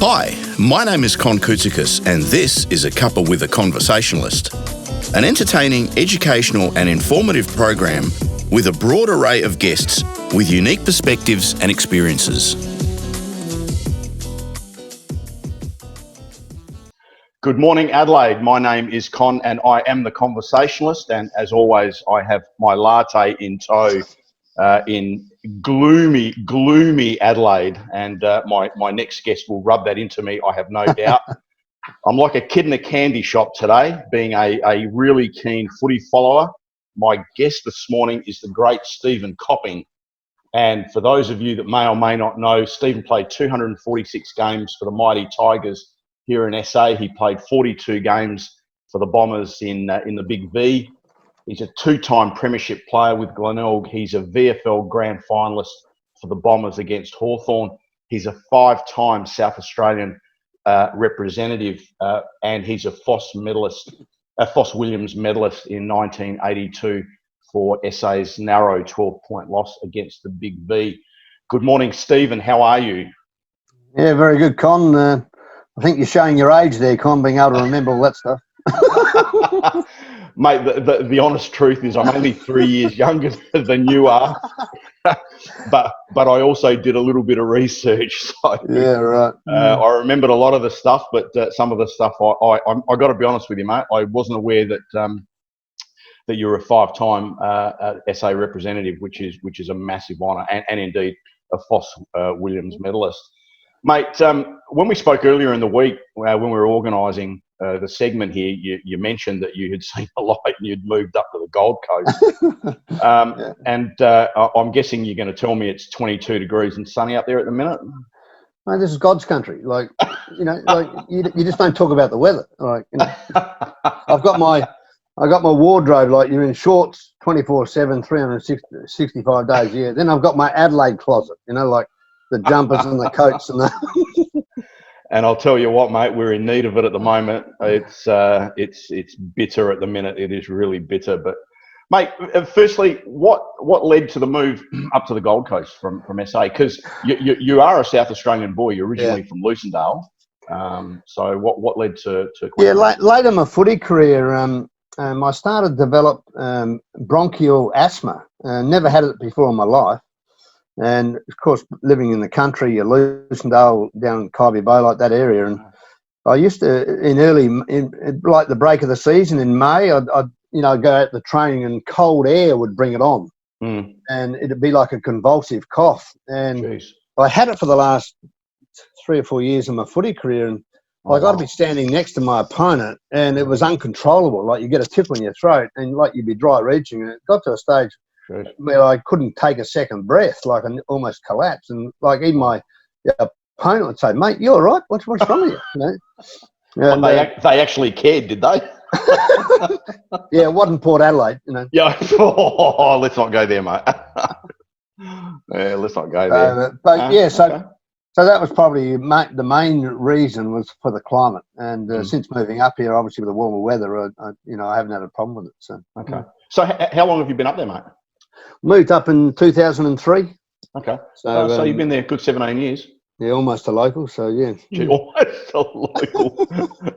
Hi, my name is Con and this is a Cuppa with a Conversationalist, an entertaining, educational and informative program with a broad array of guests with unique perspectives and experiences. Good morning, Adelaide. My name is Con and I am the Conversationalist, and as always I have my latte in tow in gloomy Adelaide, and my next guest will rub that into me, I have no doubt. I'm like a kid in a candy shop today, being a really keen footy follower. My guest this morning is the great Stephen Copping, and for those of you that may or may not know, Stephen played 246 games for the mighty Tigers here in SA. He played 42 games for the Bombers in the Big V. He's a two-time premiership player with Glenelg. He's a VFL grand finalist for the Bombers against Hawthorn. He's a five-time South Australian representative, and he's a Foss Williams medalist in 1982 for SA's narrow 12-point loss against the Big V. Good morning, Stephen. How are you? Yeah, very good, Con. I think you're showing your age there, Con, being able to remember all that stuff. Mate, the honest truth is I'm only 3 years younger than you are, but I also did a little bit of research. So yeah, right. I remembered a lot of the stuff, but some of the stuff I got to be honest with you, mate. I wasn't aware that you're a five-time SA representative, which is a massive honour, and indeed a Foss Williams medalist. Mate, when we spoke earlier in the week, when we were organising the segment here, you mentioned that you had seen a light and you'd moved up to the Gold Coast. Yeah. And I'm guessing you're going to tell me it's 22 degrees and sunny up there at the minute? No, this is God's country. Like, you just don't talk about the weather. Like, I've got my wardrobe, like you're in shorts 24/7, 365 days a year. Then I've got my Adelaide closet, like the jumpers and the coats and the... And I'll tell you what, mate, we're in need of it at the moment. It's bitter at the minute. It is really bitter. But, mate, firstly, what led to the move up to the Gold Coast from SA? Because you are a South Australian boy. You're originally from Lucendale. So what led to yeah, late in my footy career, I started to develop bronchial asthma. Never had it before in my life. And of course, living in the country, Lucendale, down in Kybe Bay, like that area. And I used to, like the break of the season in May, I'd go out the training and cold air would bring it on. And it'd be like a convulsive cough. And Jeez. I had it for the last 3 or 4 years of my footy career. And I'd be standing next to my opponent and it was uncontrollable. Like you get a tip in your throat and like you'd be dry reaching. And it got to a stage where I couldn't take a second breath, like I almost collapsed. And like even my opponent would say, "Mate, you all right? What's wrong with you?" And, they actually cared, did they? Yeah, it wasn't Port Adelaide, Yeah. Oh, let's not go there, mate. Yeah, let's not go there. So that was probably the main reason was for the climate. And since moving up here, obviously with the warmer weather, I haven't had a problem with it. So okay. So how long have you been up there, mate? Moved up in 2003. Okay. So you've been there a good 17 years. Yeah, almost a local. So yeah. Gee, almost a local.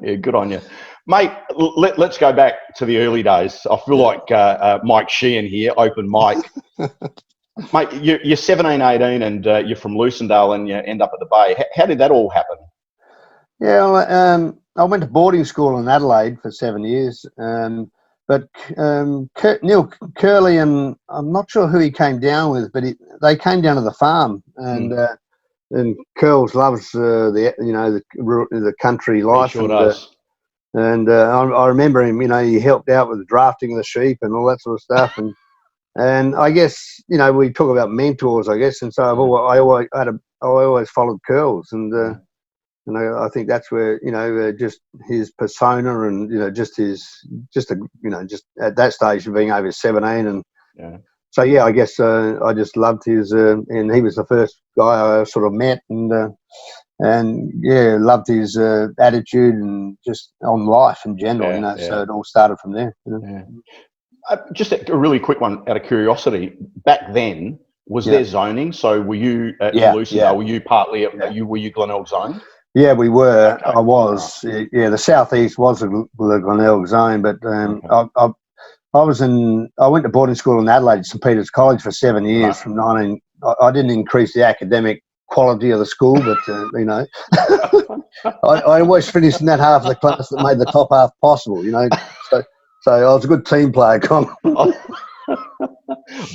Yeah, good on you, mate. Let's go back to the early days. I feel like Mike Sheehan here, open mic. Mate, you're 17, 18, and you're from Lucendale, and you end up at the Bay. How did that all happen? Yeah, well, I went to boarding school in Adelaide for 7 years. But Neil Kerley, and I'm not sure who he came down with, but they came down to the farm, and Curls loves the country life. He sure does. I remember him. He helped out with the drafting of the sheep and all that sort of stuff, and I guess we talk about mentors, I guess, and so I always followed Curls, and. I think that's where just his persona and just at that stage of being over 17 and so I guess I just loved his and he was the first guy I sort of met and loved his attitude and just on life in general. So it all started from there. Just a really quick one out of curiosity. Back then, was there zoning? So were you in Lucendale? Were you partly were you Glenelg zoned? Yeah, we were. Okay. I was. Yeah, the southeast was the Glenelg zone, but Okay. I went to boarding school in Adelaide, St Peter's College, for 7 years. Right. From 19, I didn't increase the academic quality of the school, but you know, I always finished in that half of the class that made the top half possible. You know, so I was a good team player, Con.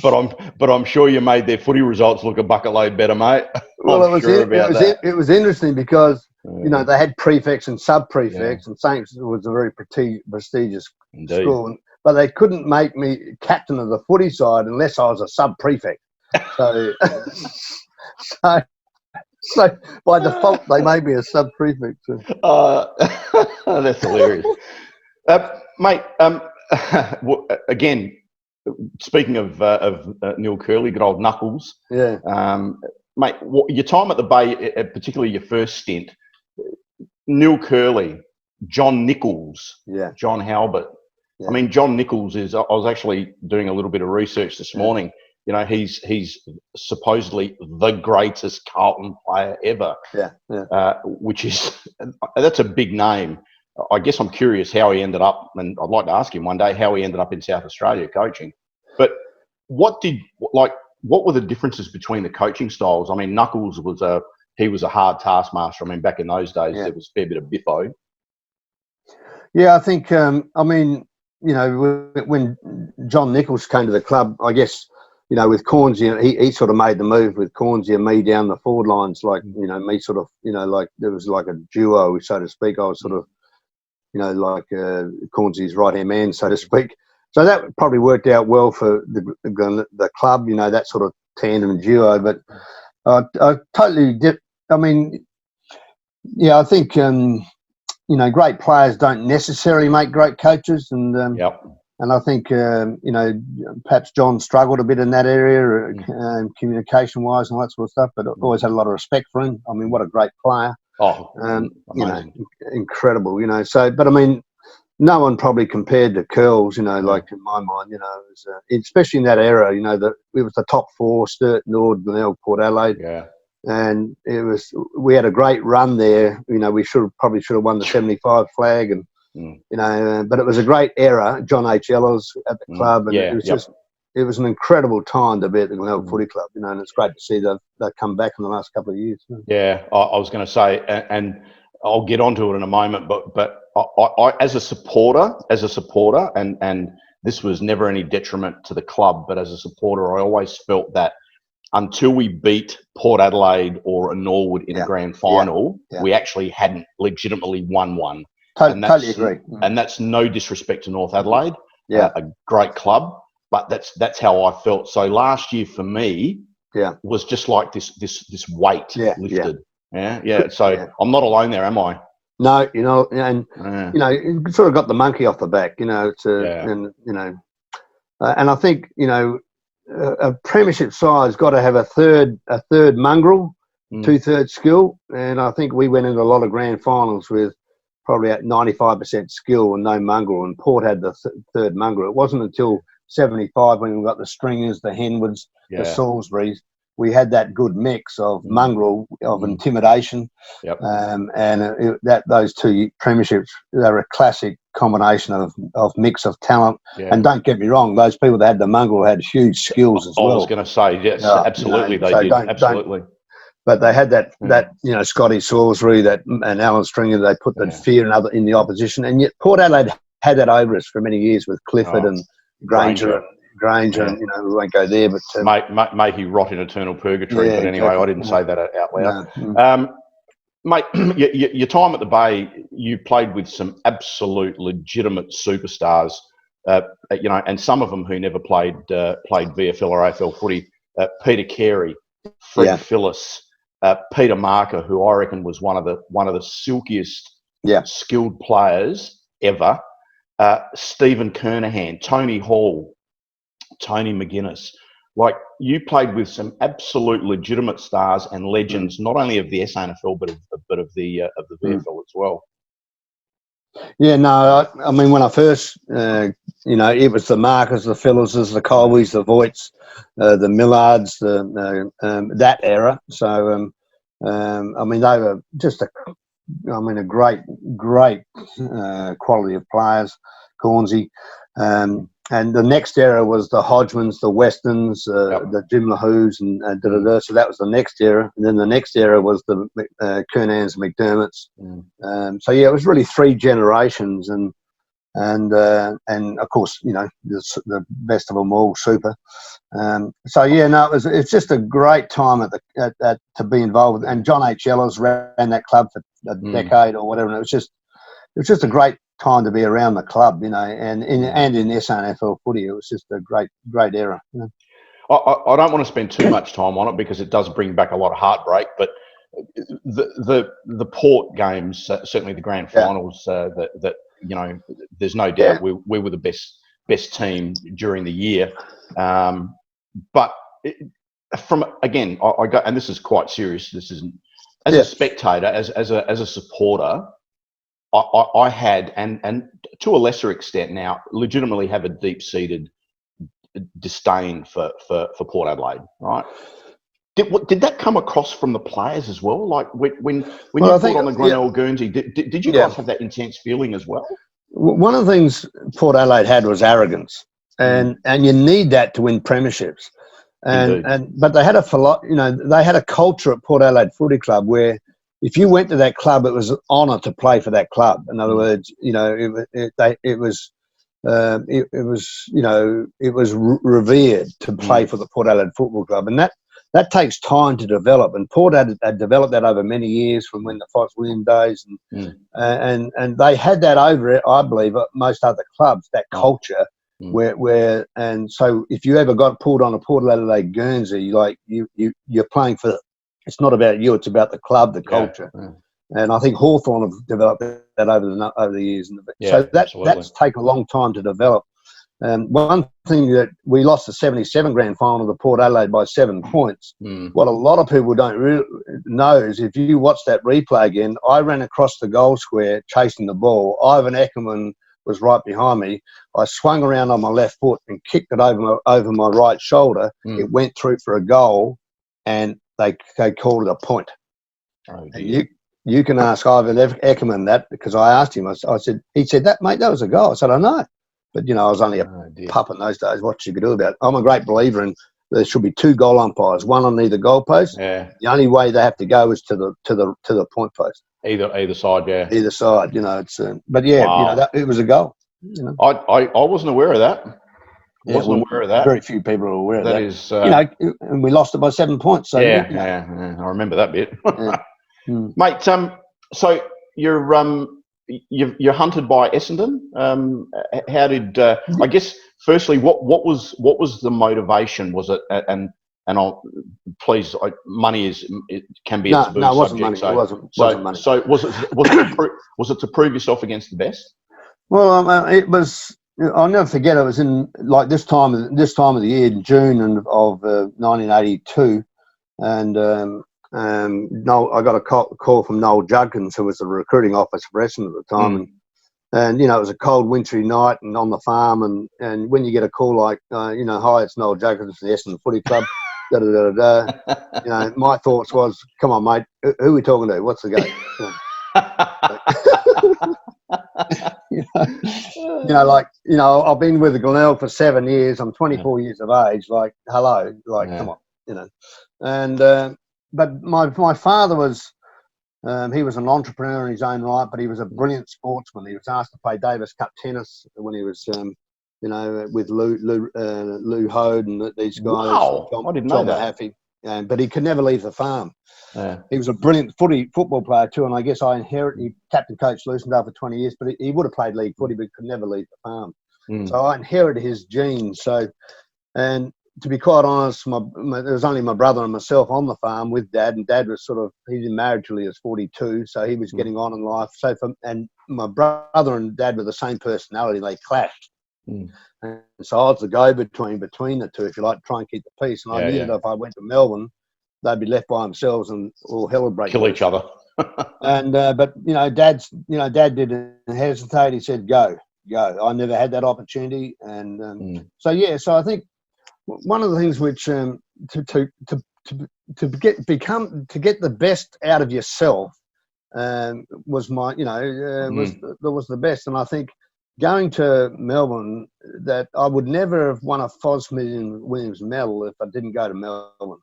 but I'm sure you made their footy results look a bucket load better, mate. Well, I'm sure about that. it was interesting because you know Yeah, they had prefects and sub yeah, prefects, and Saints was a very prestigious indeed. school, but they couldn't make me captain of the footy side unless I was a sub prefect. So, so, so by default they made me a sub prefect. So. That's hilarious, mate. Again, speaking of Neil Kerley, good old Knuckles. Yeah. Mate, your time at the Bay, particularly your first stint, Neil Kerley, John Nichols, Yeah. John Halbert. Yeah. I mean, John Nichols is. I was actually doing a little bit of research this morning. You know, he's supposedly the greatest Carlton player ever. Yeah. Yeah. Which is that's a big name. I guess I'm curious how he ended up, and I'd like to ask him one day how he ended up in South Australia coaching. But what were the differences between the coaching styles? I mean, Knuckles was a hard taskmaster. I mean, back in those days, there was a fair bit of biffo. Yeah, I think. I mean, you know, when John Nichols came to the club, I guess, you know, with Cornsey, he sort of made the move with Cornsey and me down the forward lines, like, you know, me sort of, you know, like there was like a duo, so to speak. I was sort of, you know, like Cornsey's right-hand man, so to speak. So that probably worked out well for the club, you know, that sort of tandem duo. But I totally did. I mean, yeah, I think, you know, great players don't necessarily make great coaches. And and I think, you know, perhaps John struggled a bit in that area, communication-wise and all that sort of stuff, but I always had a lot of respect for him. I mean, what a great player. You know, incredible, you know. So, but I mean, no one probably compared to Curls, you know, like in my mind, you know, it was, especially in that era, you know, it was the top four, Sturt, Nord, Glenelg, Port Adelaide. Yeah. And we had a great run there. You know, we probably should have won the 75 flag, and you know, but it was a great era. John H. Ellis at the club, and it was it was an incredible time to be at the Glenelg Footy Club. You know, and it's great to see they've come back in the last couple of years. Yeah, I was going to say, and I'll get onto it in a moment, but I as a supporter, and this was never any detriment to the club, but as a supporter, I always felt that until we beat Port Adelaide or a Norwood in a grand final, we actually hadn't legitimately won one. Totally agree. And that's no disrespect to North Adelaide, a great club, but that's how I felt. So last year for me was just like this weight lifted. So I'm not alone there, am I? No, you know, and you know, you sort of got the monkey off the back, you know, and you know, and I think, you know, a premiership side's got to have a third mongrel, 2/3 skill, and I think we went into a lot of grand finals with probably at 95% skill and no mongrel, and Port had the third mongrel. It wasn't until 75 when we got the Stringers, the Henwoods, the Salisburys, we had that good mix of mongrel, of intimidation, and those two premierships, they were a classic combination of mix of talent. And don't get me wrong, those people that had the mongrel had huge skills as well. I was going to say, yes, absolutely, you know, they did, absolutely. But they had that you know, Scotty Salisbury, and Alan Stringer, they put that fear in the opposition, and yet Port Adelaide had that over us for many years with Clifford and Granger, and you know, we won't go there, but may he rot in eternal purgatory. But anyway, I didn't say that out loud. Mate, your time at the Bay, you played with some absolute legitimate superstars, you know, and some of them who never played VFL or AFL footy. Peter Carey, Fred Phillis, Peter Marker, who I reckon was one of the silkiest, skilled players ever. Stephen Kernahan, Tony Hall, Tony McGuinness. Like, you played with some absolute legitimate stars and legends, not only of the SANFL but of the VFL as well. Yeah, no, I mean, when I first, you know, it was the Markers, the Phillises, the Colbys, the Voigts, the Millards, that era. So, I mean, they were just a great quality of players, Cornsey. And the next era was the Hodgmans, the Westons, the Jim Lahoos, and So that was the next era. And then the next era was the Kernans and McDermotts. So yeah, it was really 3 generations, and of course, the best of them all, Super. So yeah, no, it's just a great time to be involved with. And John H. Ellis ran that club for a decade or whatever. And it was just a great time to be around the club, and in SANFL footy, it was just a great era. I don't want to spend too much time on it because it does bring back a lot of heartbreak, but the Port games, certainly the grand finals, that there's no doubt we were the best team during the year. But from again, I go, and this is quite serious. This isn't as a spectator, as a supporter. I had, and to a lesser extent now, legitimately have a deep-seated disdain for Port Adelaide. Right? Did that come across from the players as well? Like when you fought on the Glenelg Guernsey, did you guys have that intense feeling as well? One of the things Port Adelaide had was arrogance, and you need that to win premierships. But they had they had a culture at Port Adelaide Footy Club where if you went to that club, it was an honour to play for that club. In other words, it was revered to play for the Port Adelaide Football Club, and that takes time to develop. And Port had developed that over many years from when the Fox William days, and they had that over it, I believe, at most other clubs, that culture. And so if you ever got pulled on a Port Adelaide Guernsey, like you're playing for. It's not about you; it's about the club, the culture, and I think Hawthorn have developed that over the years. So that's taken a long time to develop. One thing that we lost the 77 grand final to Port Adelaide by 7 points. What a lot of people don't know is if you watch that replay again, I ran across the goal square chasing the ball. Ivan Eckerman was right behind me. I swung around on my left foot and kicked it over my right shoulder. It went through for a goal, and they called it a point. And you can ask Ivan Eckerman that, because I asked him. He said that, mate, that was a goal. I said, I know. But, I was only a pup in those days. What you could do about it? I'm a great believer in there should be 2 goal umpires, one on either goalpost. The only way they have to go is to the point post. Either side, Either side, but it was a goal. I wasn't aware of that. Wasn't aware of that. Very few people are aware of that. That is, and we lost it by 7 points. So I remember that bit, mate. So you're hunted by Essendon. How did I guess? Firstly, what was the motivation? Was it and I'll please, money can be a taboo it wasn't subject. Money. So, wasn't money. So was it to prove yourself against the best? Well, it was. I'll never forget. It was in like this time of the year, in June of 1982, and I got a call from Noel Judkins, who was the recruiting officer for Essendon at the time, and it was a cold, wintry night, and on the farm, and when you get a call like, hi, it's Noel Judkins from the Essendon Footy Club, my thoughts was, come on, mate, who are we talking to? What's the game? I've been with the Glenelg for 7 years. I'm 24 years of age. Like, hello, come on, And but my father was, he was an entrepreneur in his own right, but he was a brilliant sportsman. He was asked to play Davis Cup tennis when he was, with Lou Hode and these guys. Wow, I didn't know that. Haffey, but he could never leave the farm. He was a brilliant football player too, and I guess I inherited. He captain coached Lucendale for 20 years, but he would have played league footy, but could never leave the farm. So I inherited his genes. So, and to be quite honest, there was only my brother and myself on the farm with Dad, and Dad was he'd been married till he was 42, so he was getting on in life. So and my brother and Dad were the same personality. They clashed. And so I was the go-between between the two, if you like, to try and keep the peace. And I knew that if I went to Melbourne, they'd be left by themselves and all hell would break. Kill each other. And but Dad didn't hesitate. He said, "Go." I never had that opportunity, and so I think one of the things which to get the best out of yourself was my, was the best. And I think going to Melbourne, that I would never have won a Fos Williams medal if I didn't go to Melbourne.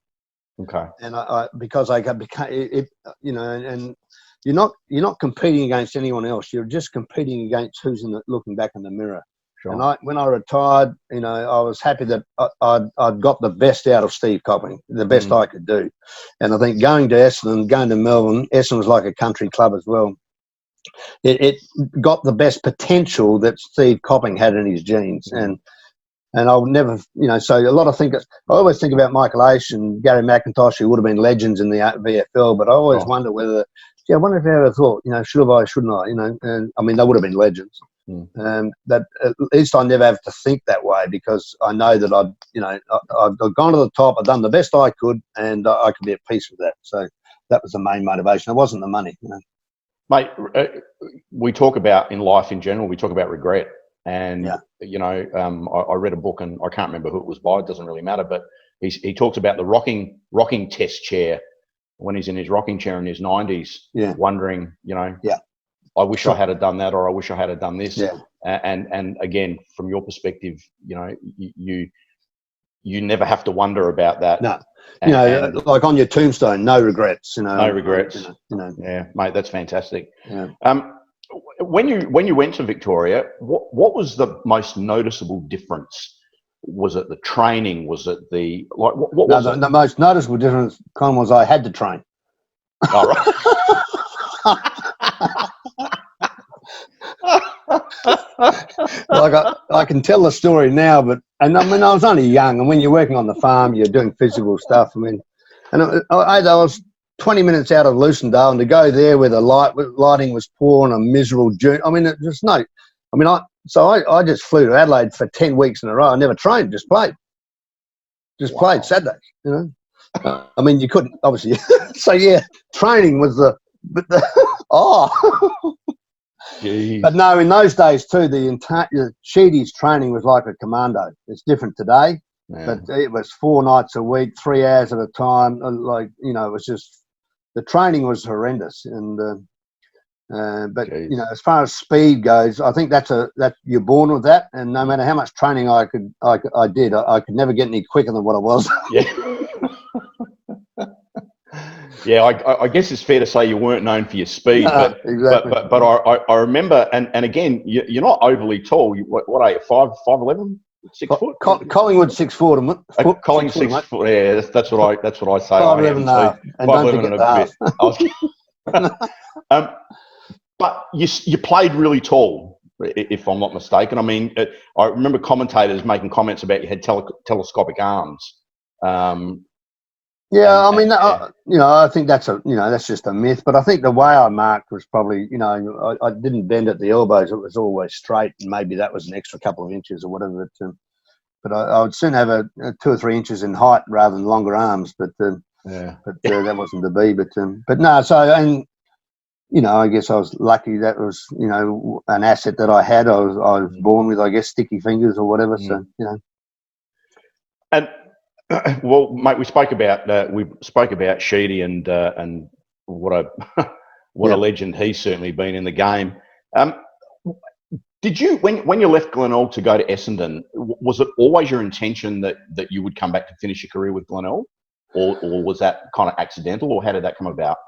Okay. And because I became it, and you're not competing against anyone else. You're just competing against who's looking back in the mirror. Sure. And when I retired, I was happy that I'd got the best out of Steve Copping, the best I could do. And I think going to Essendon, going to Melbourne, Essendon was like a country club as well. It got the best potential that Steve Copping had in his genes. And I'll never, so a lot of I always think about Michael Aish and Gary McIntosh, who would have been legends in the VFL, but I always wonder whether, I wonder if I ever thought, should I, shouldn't I, and I mean, they would have been legends. That at least I never have to think that way, because I know that I've gone to the top, I've done the best I could, and I could be at peace with that. So that was the main motivation. It wasn't the money. Mate, we talk about, in life in general, we talk about regret. And, I read a book, and I can't remember who it was by, it doesn't really matter, but he talks about the rocking test chair when he's in his rocking chair in his 90s, wondering, I wish I had done that, or I wish I had done this. Yeah. And again, from your perspective, you never have to wonder about that. No. Like on your tombstone, no regrets. No regrets. Yeah, mate, that's fantastic. Yeah. When you went to Victoria, what was the most noticeable difference? Was it the training? Was it the what was it? The most noticeable difference, Con, was I had to train. All right. Like I can tell the story now, but I was only young, and when you're working on the farm, you're doing physical stuff. I was 20 minutes out of Lucendale, and to go there where the lighting was poor and a miserable June. I just flew to Adelaide for 10 weeks in a row. I never trained, just played. Played Saturdays, you couldn't, obviously. So yeah, training was Jeez. But no, in those days too, the Sheedy's training was like a commando. It's different today, but it was 4 nights a week, 3 hours at a time. It was just, the training was horrendous. And but Jeez. As far as speed goes, I think that you're born with that, and no matter how much training I did, I could never get any quicker than what I was. Yeah. Yeah, I guess it's fair to say you weren't known for your speed, but exactly. but I remember, and again, you're not overly tall. What are you, 5'11", 6 foot? Collingwood 6'4". Collingwood 6 foot. Yeah, that's what I say. 5'11", and don't forget the half. But you played really tall, if I'm not mistaken. I mean, I remember commentators making comments about you had telescopic arms. Yeah, I think that's that's just a myth. But I think the way I marked was probably, I didn't bend at the elbows; it was always straight, and maybe that was an extra couple of inches or whatever. But I would soon have a 2 or 3 inches in height rather than longer arms. But that wasn't to be. But no. So I guess I was lucky. That was an asset that I had. I was born with, I guess, sticky fingers or whatever. So And. Well, mate, we spoke about Sheedy and what a legend he's certainly been in the game. Did you, when you left Glenelg to go to Essendon, was it always your intention that you would come back to finish your career with Glenelg, or was that kind of accidental, or how did that come about?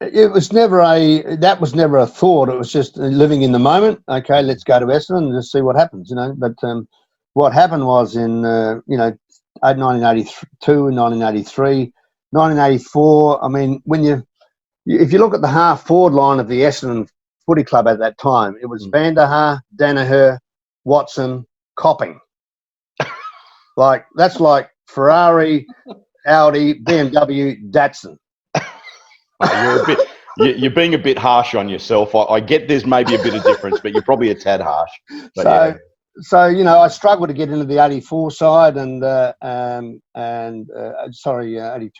It was never a thought. It was just living in the moment. Okay, let's go to Essendon and just see what happens. But. What happened was in 1982, 1983, 1984. I mean, if you look at the half forward line of the Essendon Footy Club at that time, it was Van der Haar, Danaher, Watson, Copping. That's like Ferrari, Audi, BMW, Datsun. You're being a bit harsh on yourself. I get there's maybe a bit of difference, but you're probably a tad harsh. But So I struggled to get into the 84 side and 82,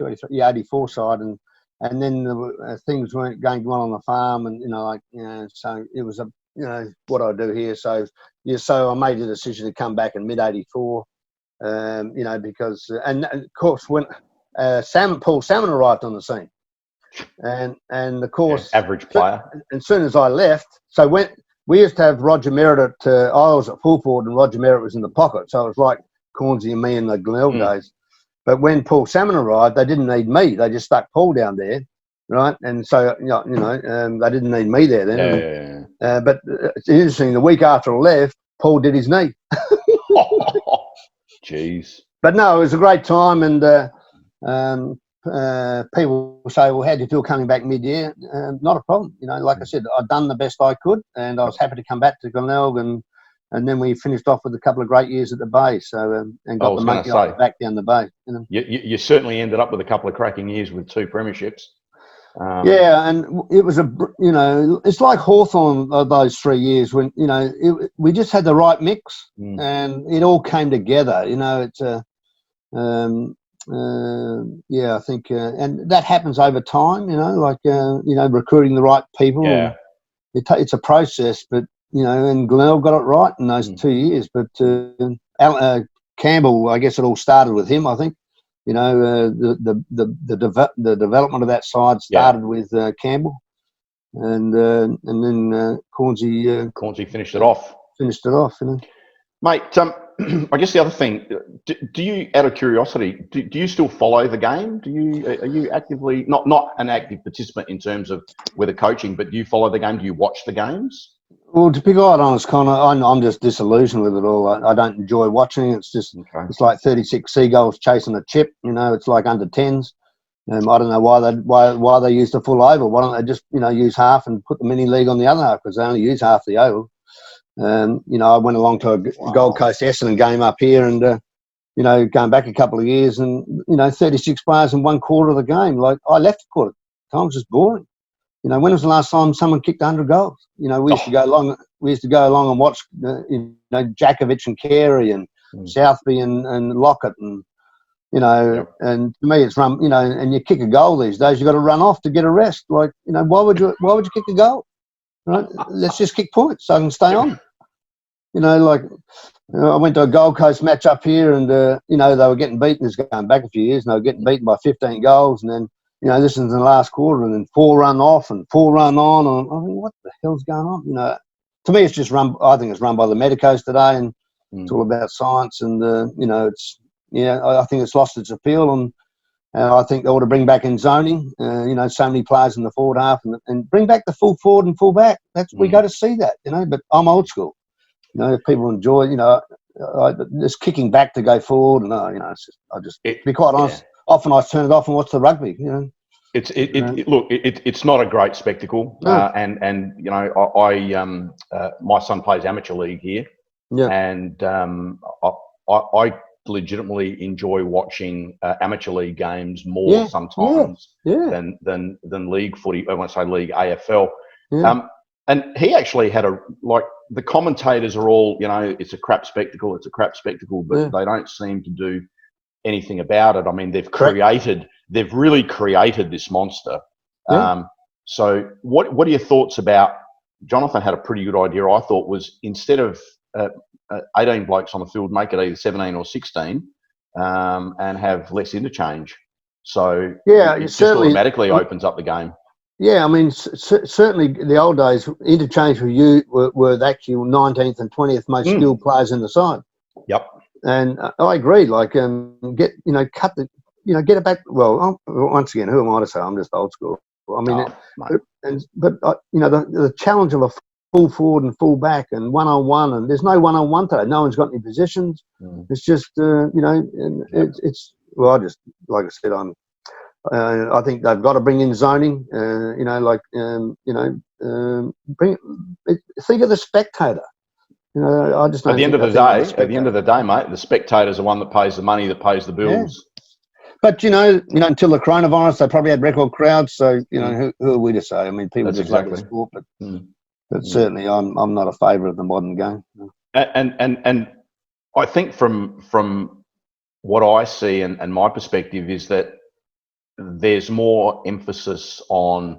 83, 84 side, and then things weren't going well on the farm, and so it was what I do here. So I made the decision to come back in mid 84, because and of course when Paul Salmon arrived on the scene. and of course, average player. And as soon as I left, so when we used to have Roger Merritt I was at full forward and Roger Merritt was in the pocket, so it was like Cornsey and me in the Glenelg days. But when Paul Salmon arrived, they didn't need me; they just stuck Paul down there, right? And so they didn't need me there then. But it's interesting. The week after I left, Paul did his knee. Jeez. But no, it was a great time, and people say, "Well, how do you feel coming back mid-year?" Not a problem, Like I said, I'd done the best I could, and I was happy to come back to Glenelg, and then we finished off with a couple of great years at the Bay. So and got the monkey off the back down the Bay. You certainly ended up with a couple of cracking years with 2 premierships. Yeah, and it was it's like Hawthorn those 3 years when we just had the right mix and it all came together. It's I think and that happens over time. Recruiting the right people. Yeah, it's a process, but and Glenelg got it right in those 2 years. But Campbell, I guess it all started with him. I think. The development of that side started with Campbell, and then Cornsey finished it off. Mate. I guess the other thing, do you, out of curiosity, do you still follow the game? Are you actively not an active participant in terms of whether coaching, but do you follow the game? Do you watch the games? Well, to be quite honest, Connor, I'm just disillusioned with it all. I don't enjoy watching. It's just It's like 36 seagulls chasing a chip. It's like under 10s. I don't know why they use the full oval. Why don't they just use half and put the mini league on the other half, because they only use half the oval. I went along to a Gold Coast Essendon game up here, and going back a couple of years, and 36 players in one quarter of the game. Like, I left the quarter. Time was just boring. When was the last time someone kicked 100 goals? We used to go along. We used to go along and watch, Jakovic and Carey and Southby and Lockett, and and to me it's run. And you kick a goal these days, you got to run off to get a rest. Like, why would you kick a goal? Right? Let's just kick points so I can stay on. I went to a Gold Coast match up here, and they were getting beaten. This going back a few years, and they were getting beaten by 15 goals, and then. This is in the last quarter, and then 4 run off and 4 run on. And I mean, what the hell's going on? To me, it's just run. I think it's run by the medicos today, and it's all about science. And I think it's lost its appeal, and I think they ought to bring back in zoning. So many players in the forward half, and bring back the full forward and full back. We go to see that. But I'm old school. If people enjoy, just kicking back to go forward, and it's just, to be quite honest. Often I turn it off and watch the rugby. It's not a great spectacle. No. And my son plays amateur league here, and I legitimately enjoy watching amateur league games more sometimes than league footy. I won't say league AFL. And he actually had the commentators are all, it's a crap spectacle, but they don't seem to do anything about it. I mean, they've really created this monster. So what are your thoughts about, Jonathan had a pretty good idea, I thought, was instead of 18 blokes on the field, make it either 17 or 16 and have less interchange. So it just automatically opens up the game. Yeah, I mean, certainly the old days, interchange for you were the actual 19th and 20th most skilled players in the side. Yep. And I agree. Like, get it back. Well, once again, who am I to say? I'm just old school. I mean, the challenge of a full forward and full back and 1-on-1, and there's no 1-on-1 today. No one's got any positions. It's just it's well, I just like I said, I think they've got to bring in zoning. Think of the spectator. I just don't. At the end of the day, mate, the spectator's the one that pays the money, that pays the bills. Yeah. But until the coronavirus, they probably had record crowds. So who are we to say? I mean, people just love the sport, but certainly, I'm not a favourite of the modern game. And I think from what I see and my perspective is that there's more emphasis on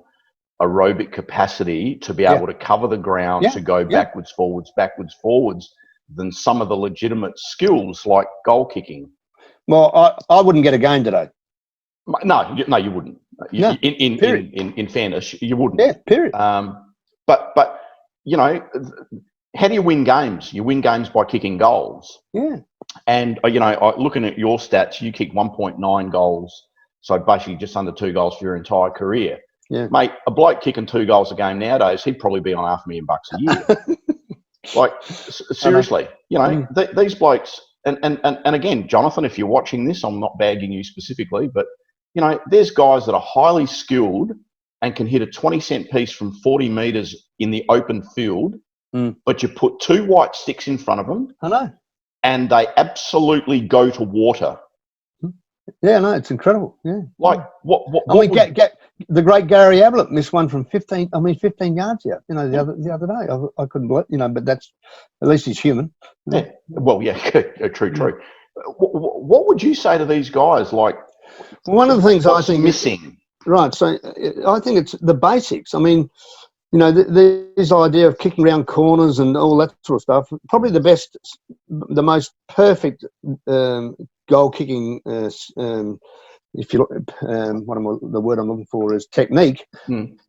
aerobic capacity to be able to cover the ground, to go backwards, forwards, than some of the legitimate skills like goal kicking. Well, I wouldn't get a game today. No, you wouldn't. No, in fairness, you wouldn't. Yeah, period. But you know, how do you win games? You win games by kicking goals. Yeah. And you know, looking at your stats, you kicked 1.9 goals, so basically just under 2 goals for your entire career. Yeah. Mate, a bloke kicking 2 goals a game nowadays, he'd probably be on $500,000 a year. Like, seriously, you know, these blokes, and again, Jonathan, if you're watching this, I'm not bagging you specifically, but, you know, there's guys that are highly skilled and can hit a 20-cent piece from 40 metres in the open field, but you put 2 white sticks in front of them. I know. And they absolutely go to water. Yeah, no, it's incredible. Yeah. Like, what get the great Gary Ablett missed one from 15 yards here, you know, the other day. I couldn't believe, you know, but that's, at least he's human. Yeah. Well, yeah, true. What would you say to these guys? Like, one of the things I think missing. Right. So I think it's the basics. I mean, you know, this idea of kicking around corners and all that sort of stuff, probably the most perfect goal kicking, if you look, the word I'm looking for is technique,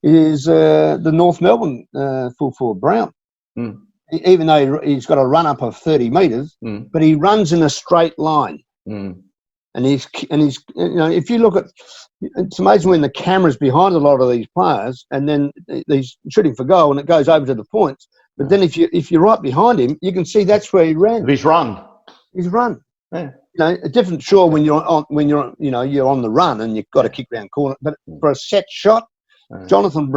is the North Melbourne full forward Brown. Even though he's got a run up of 30 metres, but he runs in a straight line. And he's, you know, if you look at, it's amazing when the camera's behind a lot of these players, and then he's shooting for goal, and it goes over to the points. But then if you're right behind him, you can see that's where he ran. He's run. Yeah. You know, a different sure when you're on the run and you've got to kick round corner. But for a set shot, Jonathan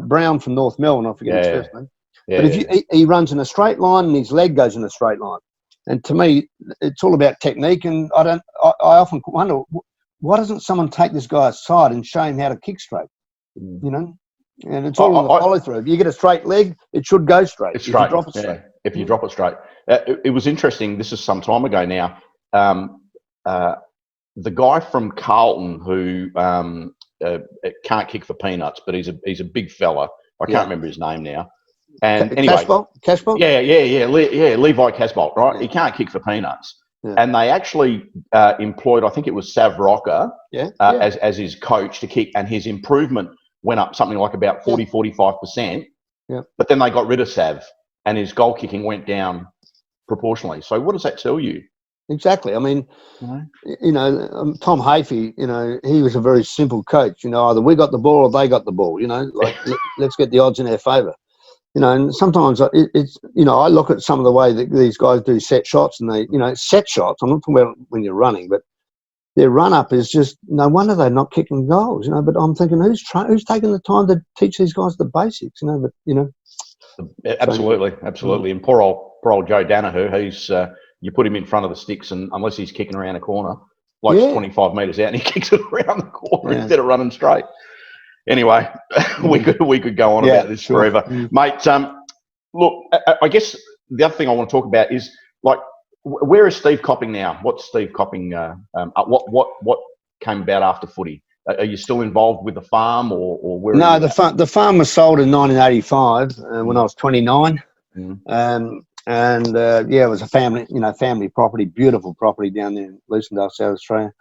Brown from North Melbourne, I forget his first name. Yeah, but if he runs in a straight line and his leg goes in a straight line. And to me, it's all about technique. And I often wonder, why doesn't someone take this guy aside and show him how to kick straight? You know, and it's all on the follow through. If you get a straight leg, it should go straight. It's straight. If you drop it straight. If you drop it straight. It was interesting. This is some time ago now. The guy from Carlton who can't kick for peanuts, but he's a big fella. I can't remember his name now. And anyway, Cashbolt? Yeah, Levi Casbolt, right? Yeah. He can't kick for peanuts. Yeah. And they actually employed, I think it was Sav Rocker as his coach to kick, and his improvement went up something like about 45%. Yeah. But then they got rid of Sav, and his goal kicking went down proportionally. So what does that tell you? Exactly. I mean, you know, Tom Hafey, you know, he was a very simple coach. You know, either we got the ball or they got the ball. You know, like let's get the odds in our favour. You know, and sometimes it's, you know, I look at some of the way that these guys do set shots, and they, you know, set shots. I'm not talking about when you're running, but their run up is just, no wonder they're not kicking goals, you know. But I'm thinking, who's taking the time to teach these guys the basics, you know? But, you know. Absolutely. And poor old Joe Danaher, he's, you put him in front of the sticks, and unless he's kicking around a corner, like 25 metres out, and he kicks it around the corner instead of running straight. Anyway, we could go on about this forever, mate. Look, I guess the other thing I want to talk about is, like, where is Steve Copping now? What's Steve Copping? What came about after footy? Are you still involved with the farm, or where? No, the farm was sold in 1985 when I was 29, and it was a family property, beautiful property down there in Lucendale, South Australia,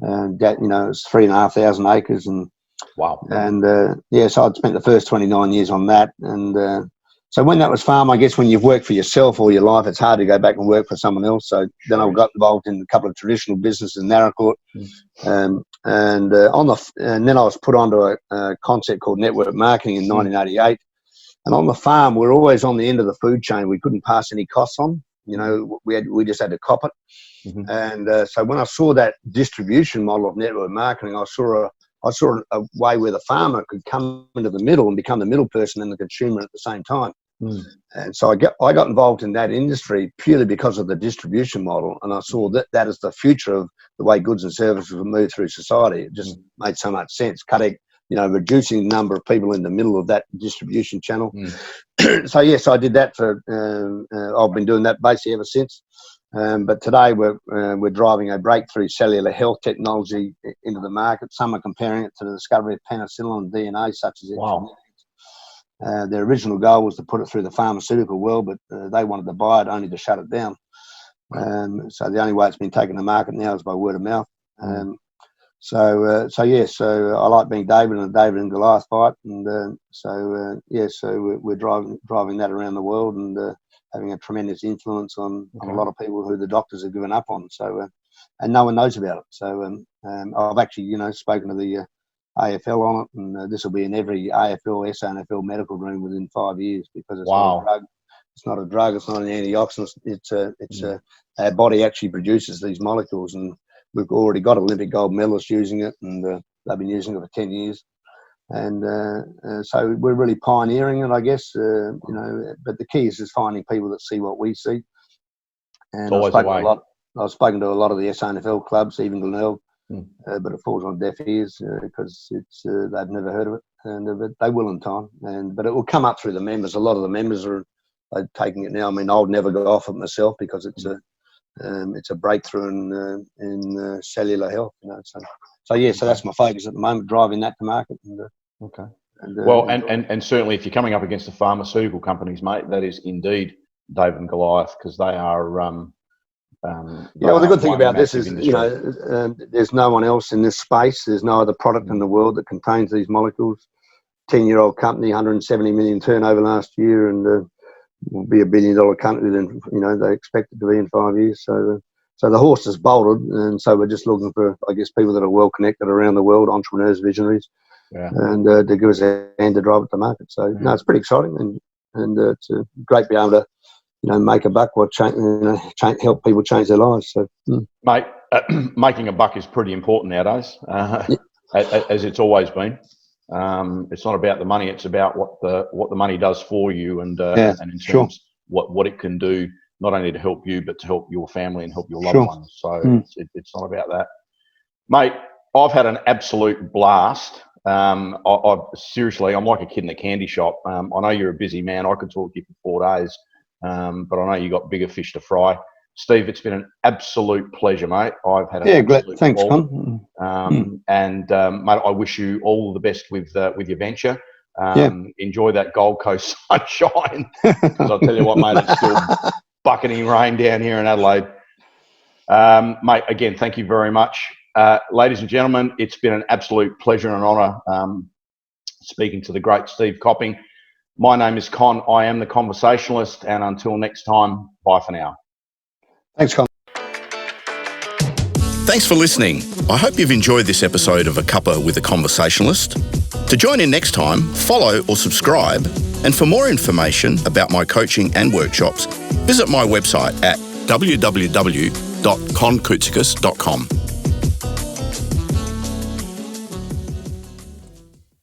and that, you know, it's 3,500 acres. And wow. And so I'd spent the first 29 years on that. And so when that was farm, I guess when you've worked for yourself all your life, it's hard to go back and work for someone else. So then I got involved in a couple of traditional businesses in Narracourt. And then I was put onto a concept called network marketing in 1988. And on the farm, we're always on the end of the food chain. We couldn't pass any costs on. You know, we just had to cop it. And so when I saw that distribution model of network marketing, I saw a way where the farmer could come into the middle and become the middle person and the consumer at the same time. And so I got involved in that industry purely because of the distribution model, and I saw that as the future of the way goods and services will move through society. It just made so much sense, reducing the number of people in the middle of that distribution channel. So yes, I did that for. I've been doing that basically ever since. But today we're driving a breakthrough cellular health technology into the market. Some are comparing it to the discovery of penicillin and DNA, such as their original goal was to put it through the pharmaceutical world, but they wanted to buy it only to shut it down. So the only way it's been taken to market now is by word of mouth. So I like being David in a David and Goliath fight, and so we're driving that around the world, and having a tremendous influence on a lot of people who the doctors have given up on. So and no one knows about it. So I've actually spoken to the AFL on it, and this will be in every AFL, SANFL medical room within 5 years, because it's not a drug. It's not a drug. It's not an antioxidant. Our body actually produces these molecules, and we've already got Olympic gold medalists using it, and they've been using it for 10 years. And so we're really pioneering it, I guess. But the key is just finding people that see what we see. And I've spoken to a lot of the SANFL clubs, even Glenelg, but it falls on deaf ears because they've never heard of it, but they will in time. But it will come up through the members. A lot of the members are taking it now. I mean, I'll never go off it myself because it's a breakthrough in cellular health. So that's my focus at the moment, driving that to market. And certainly, if you're coming up against the pharmaceutical companies, mate, that is indeed David and Goliath, because they are. Well, the good thing about this is, there's no one else in this space. There's no other product in the world that contains these molecules. 10-year-old company, 170 million turnover last year, and will be $1 billion company. Then they expect it to be in 5 years. So the horse is bolted, and so we're just looking for, I guess, people that are well connected around the world, entrepreneurs, visionaries, and to give us a hand to drive it to market. So no, it's pretty exciting, and it's great to be able to make a buck, help people change their lives. So, mate, making a buck is pretty important nowadays, as it's always been. It's not about the money; it's about what the money does for you, and in terms what it can do, not only to help you, but to help your family and help your loved ones. So it's not about that, mate. I've had an absolute blast. Seriously, I'm like a kid in a candy shop. I know you're a busy man. I could talk to you for 4 days. But I know you got bigger fish to fry. Steve, it's been an absolute pleasure, mate. I've had an absolute thanks, ball. And mate, I wish you all the best with your venture. Enjoy that Gold Coast sunshine, because I'll tell you what, mate, it's still bucketing rain down here in Adelaide. Mate, again, thank you very much. Ladies and gentlemen, it's been an absolute pleasure and honour speaking to the great Steve Copping. My name is Con. I am the Conversationalist, and until next time, bye for now. Thanks, Con. Thanks for listening. I hope you've enjoyed this episode of A Cuppa with a Conversationalist. To join in next time, follow or subscribe, and for more information about my coaching and workshops, visit my website at www.conkutsikas.com.